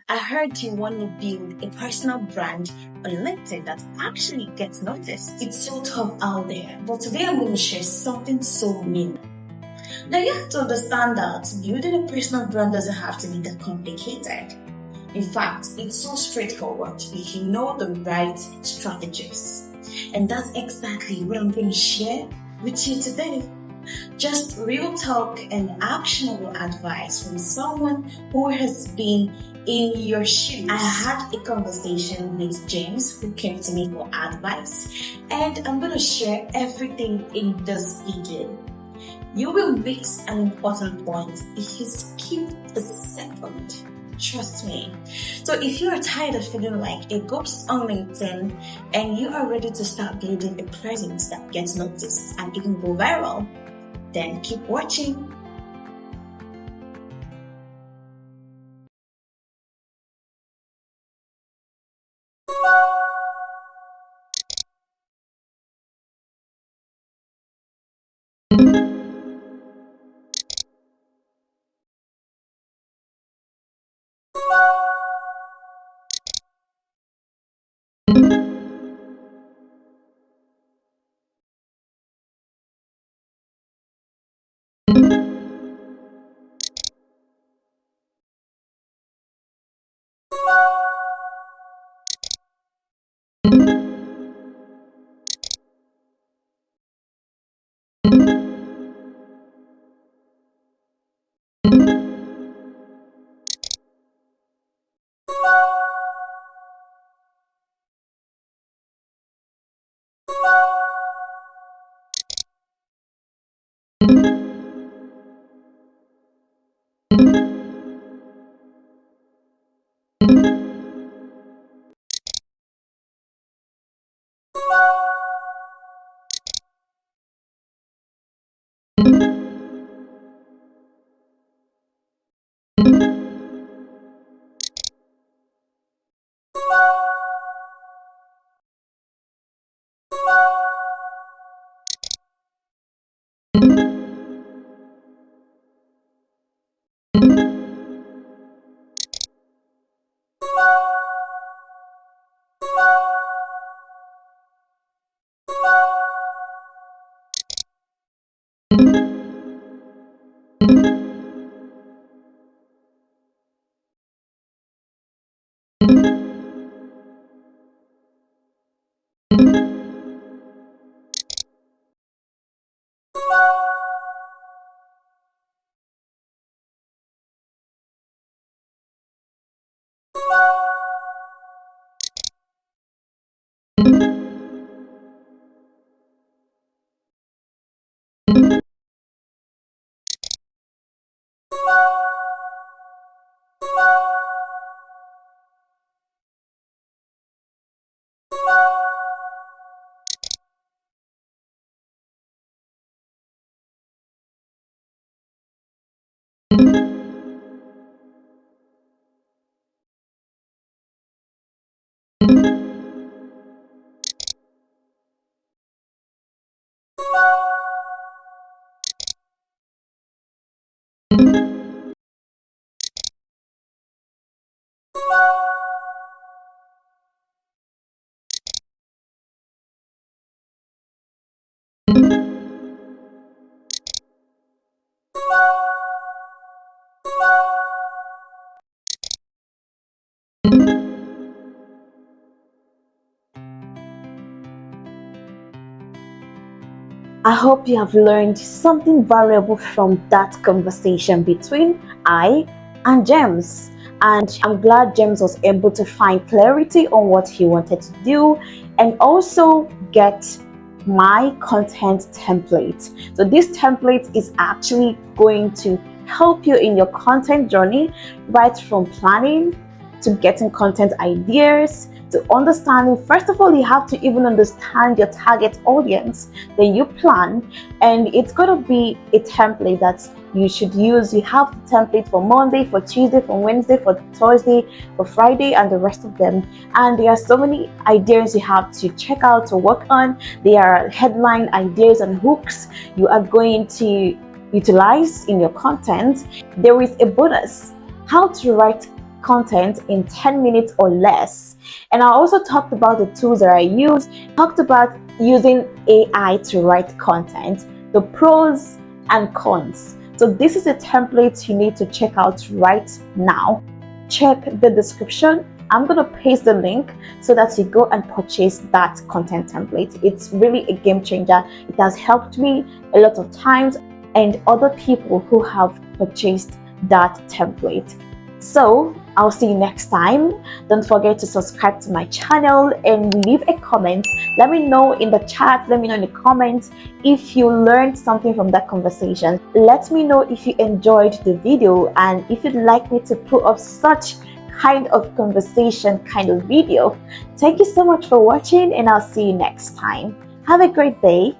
I heard you want to build a personal brand on LinkedIn that actually gets noticed. It's so tough out there, but today I'm going to share something so new. Now you have to understand that building a personal brand doesn't have to be that complicated. In fact, it's so straightforward if you know the right strategies. And that's exactly what I'm going to share with you today. Just real talk and actionable advice from someone who has been in your shoes. I had a conversation with James who came to me for advice, and I'm going to share everything in this video. You will miss an important point if you skip a second. Trust me. So if you are tired of feeling like a ghost on LinkedIn and you are ready to start building a presence that gets noticed and even go viral, then keep watching. I hope you have learned something valuable from that conversation between I and James. And I'm glad James was able to find clarity on what he wanted to do and also get my content template. So this template is actually going to help you in your content journey, right from planning to getting content ideas to understanding. First of all, you have to even understand your target audience. Then you plan, and it's going to be a template that you should use. You have the template for Monday, for Tuesday, for Wednesday, for Thursday, for Friday, and the rest of them. And there are so many ideas you have to check out to work on. There are headline ideas and hooks you are going to utilize in your content. There is a bonus: how to write content in 10 minutes or less. And I also talked about the tools that I use, talked about using AI to write content, the pros and cons. So this is a template you need to check out right now. Check the description. I'm going to paste the link so that you go and purchase that content template. It's really a game changer. It has helped me a lot of times and other people who have purchased that template. So I'll see you next time. Don't forget to subscribe to my channel and leave a comment. Let me know in the chat, let me know in the comments if you learned something from that conversation. Let me know if you enjoyed the video and if you'd like me to put up such kind of conversation kind of video. Thank you so much for watching and I'll see you next time. Have a great day.